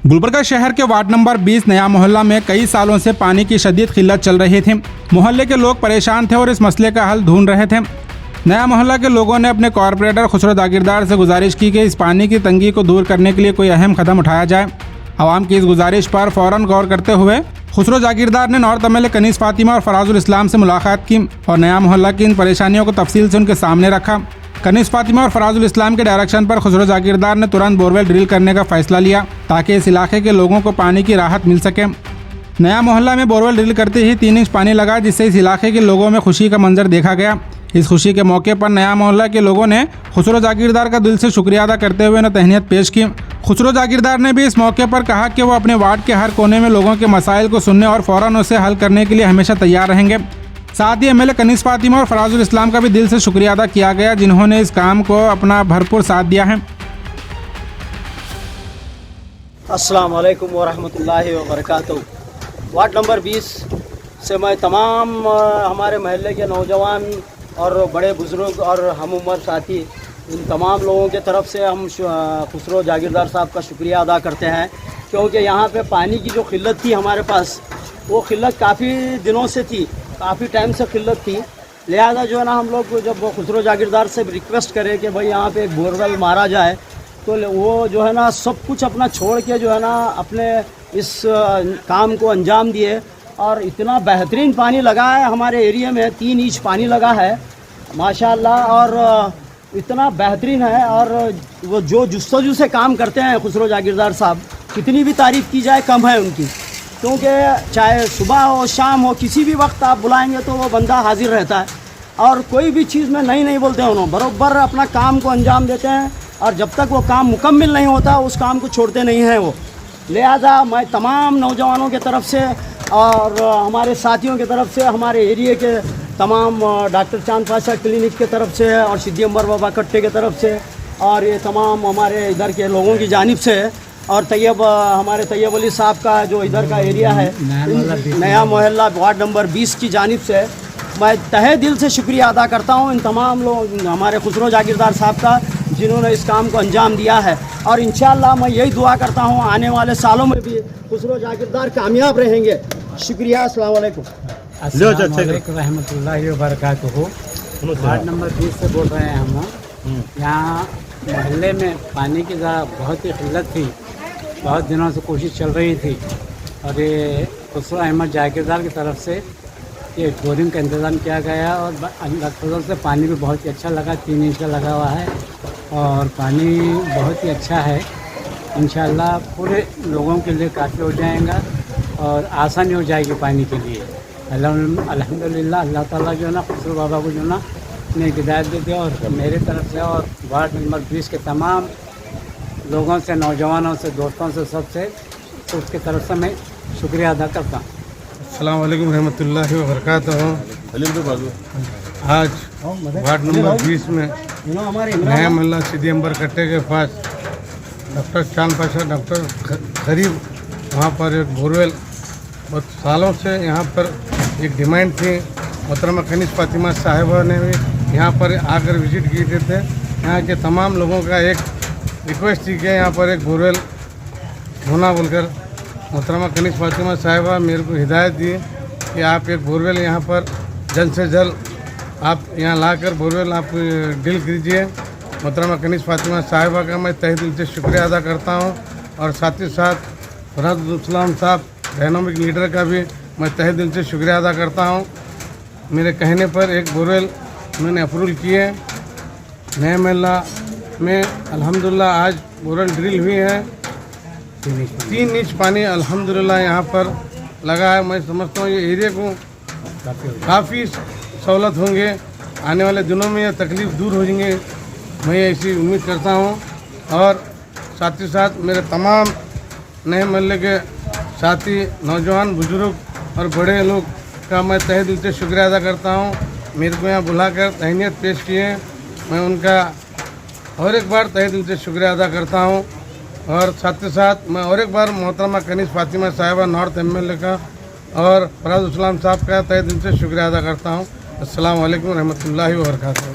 गुलबर्गा शहर के ward number 20 नया मोहल्ला में कई सालों से पानी की शदीद किल्लत चल रही थी। मोहल्ले के लोग परेशान थे और इस मसले का हल ढूंढ रहे थे। नया मोहल्ला के लोगों ने अपने कॉरपोरेटर खुसरो जागीरदार से गुजारिश की कि इस पानी की तंगी को दूर करने के लिए कोई अहम कदम उठाया जाए। आवाम की इस गुजारिश पर फौरन गौर करते हुए खुसरो जागीरदार ने नॉर्थ एमएलए कनीस फातिमा और फराजुल इस्लाम से मुलाकात की और नया मोहल्ला की इन परेशानियों को तफसील से उनके सामने रखा। कनीस फातिमा और फराजुल इस्लाम के डायरेक्शन पर खुसरो जागीरदार ने तुरंत बोरवेल ड्रिल करने का फैसला लिया ताकि इस इलाके के लोगों को पानी की राहत मिल सके। नया मोहल्ला में बोरवेल ड्रिल करते ही 3 इंच पानी लगा, जिससे इस इलाके के लोगों में खुशी का मंजर देखा गया। इस खुशी के मौके पर नया मोहल्ला के लोगों ने खुसरो जागीरदार का दिल से शुक्रिया अदा करते हुए उन्हें तहनीत पेश की। खुसरो जागीरदार ने भी इस मौके पर कहा कि वो अपने वार्ड के हर कोने में लोगों के मसाइल को सुनने और फ़ौरन उसे हल करने के लिए हमेशा तैयार रहेंगे। साथ ही एमएलए कनीस फातिमा और फराजुल इस्लाम का भी दिल से शुक्रिया अदा किया गया, जिन्होंने इस काम को अपना भरपूर साथ दिया है। अस्सलाम वालेकुम वरहमतुल्लाहि वबरकातुहू। वार्ड नंबर 20 से मैं तमाम हमारे महल्ले के नौजवान और बड़े बुज़ुर्ग और हम उम्र साथी, इन तमाम लोगों के तरफ से हम खुसरो जागीरदार साहब का शुक्रिया अदा करते हैं, क्योंकि यहाँ पे पानी की जो किल्लत थी हमारे पास, वो किल्लत काफ़ी दिनों से थी, काफ़ी टाइम से किल्लत थी। लिहाजा जो है ना, हम लोग जब खुसरो जागीरदार से रिक्वेस्ट करें कि भाई यहाँ पे एक बोरवेल मारा जाए, तो वो जो है ना सब कुछ अपना छोड़ के जो है ना अपने इस काम को अंजाम दिए और इतना बेहतरीन पानी लगा है हमारे एरिया में। 3 इंच पानी लगा है माशाल्लाह, और इतना बेहतरीन है। और वो जो जुस्तजू से काम करते हैं खुसरो जागीरदार साहब, कितनी भी तारीफ़ की जाए कम है उनकी, क्योंकि चाहे सुबह हो शाम हो, किसी भी वक्त आप बुलाएंगे तो वो बंदा हाजिर रहता है और कोई भी चीज़ में नहीं बोलते हैं। उन्होंने बराबर अपना काम को अंजाम देते हैं और जब तक वो काम मुकम्मल नहीं होता उस काम को छोड़ते नहीं हैं वो। लिहाजा मैं तमाम नौजवानों के तरफ से और हमारे साथियों की तरफ से, हमारे एरिया के तमाम डॉक्टर चांद पाशा क्लिनिक के तरफ से और सिद्दी अम्बर बाबा कट्टे के तरफ से और ये तमाम हमारे इधर के लोगों की जानिब से और हमारे तैयब अली साहब का जो इधर का एरिया है नया मोहल्ला वार्ड नंबर 20 की जानिब से मैं तहे दिल से शुक्रिया अदा करता हूँ इन तमाम लोग हमारे खुसरो जागीरदार साहब का, जिन्होंने इस काम को अंजाम दिया है। और इंशाअल्लाह मैं यही दुआ करता हूँ आने वाले सालों में भी खुसरो जागीरदार कामयाब रहेंगे। शुक्रिया। अस्सलाम वालेकुम। रहमतुल्लाहि व बरकातुहू। वार्ड नंबर 20 से बोल रहे हैं हम। यहाँ मोहल्ले में पानी की बहुत ही किल्लत थी, बहुत दिनों से कोशिश चल रही थी और ये खुसरो अहमद जागीरदार की तरफ से ये बोरिंग का इंतज़ाम किया गया और फजल से पानी भी बहुत ही अच्छा लगा। 3 इंच का लगा हुआ है और पानी बहुत ही अच्छा है। इंशाअल्लाह पूरे लोगों के लिए काफ़ी हो जाएगा और आसानी हो जाएगी पानी के लिए। अल्हम्दुलिल्लाह अल्लाह ताला जो है ना खुसरो बाबा को जो ना ने हिदायत दे दिया और मेरे तरफ से और वार्ड नंबर 20 के तमाम लोगों से, नौजवानों से, दोस्तों से, सबसे तो उसकी तरफ से मैं शुक्रिया अदा करता हूँ। अस्सलाम वालेकुम रहमतुल्लाहि व बरकातुहू। आज वार्ड नंबर 20 में नया मोहल्ला सिद्दी अम्बर कट्टे के पास डॉक्टर चांद पाशा डॉक्टर करीब, वहाँ पर एक बोरवेल बहुत सालों से यहाँ पर एक डिमांड थी। मोहतरमा कनीस फातिमा साहिबा ने भी यहाँ पर आकर विजिट किए थे। यहाँ के तमाम लोगों का एक रिक्वेस्ट थी कि यहाँ पर एक बोरवेल होना बोलकर मोहतरमा कनीस फातिमा साहिबा मेरे को हिदायत दी कि आप एक बोरवेल यहाँ पर जल्द से जल्द आप यहाँ लाकर बोरवेल आप ड्रिल कीजिए। मोहतरमा कनीस फातिमा साहिबा का मैं तहे दिल से शुक्रिया अदा करता हूँ और साथ ही साथ फराजुल इस्लाम साहब डायनामिक लीडर का भी मैं तहे दिल से शुक्रिया अदा करता हूँ। मेरे कहने पर एक बोरवेल मैंने अप्रूवल किए। नए मोहल्ला में अल्हम्दुलिल्लाह आज बोरवेल ड्रिल हुई है। 3 इंच पानी अल्हम्दुलिल्लाह यहाँ पर लगा है। मैं समझता हूँ ये एरिया को काफ़ी सहूलत होंगे। आने वाले दिनों में ये तकलीफ़ दूर हो जाएंगे, मैं ऐसी उम्मीद करता हूँ। और साथ ही साथ मेरे तमाम नए मोहल्ले के साथी, नौजवान, बुजुर्ग और बड़े लोग का मैं तहे दिल से शुक्रिया अदा करता हूँ। मेरे को यहाँ बुलाकर तहनीत पेश किए, मैं उनका और एक बार तहे दिल से शुक्रिया अदा करता हूँ। और साथ ही साथ मैं और एक बार मोहतरमा कनीस फातिमा साहिबा नॉर्थ एमएलए का और फराजुल इस्लाम साहब का तहे दिल से शुक्रिया अदा करता हूँ। अस्सलाम वालेकुम रहमतुल्लाहि व बरकातुहू।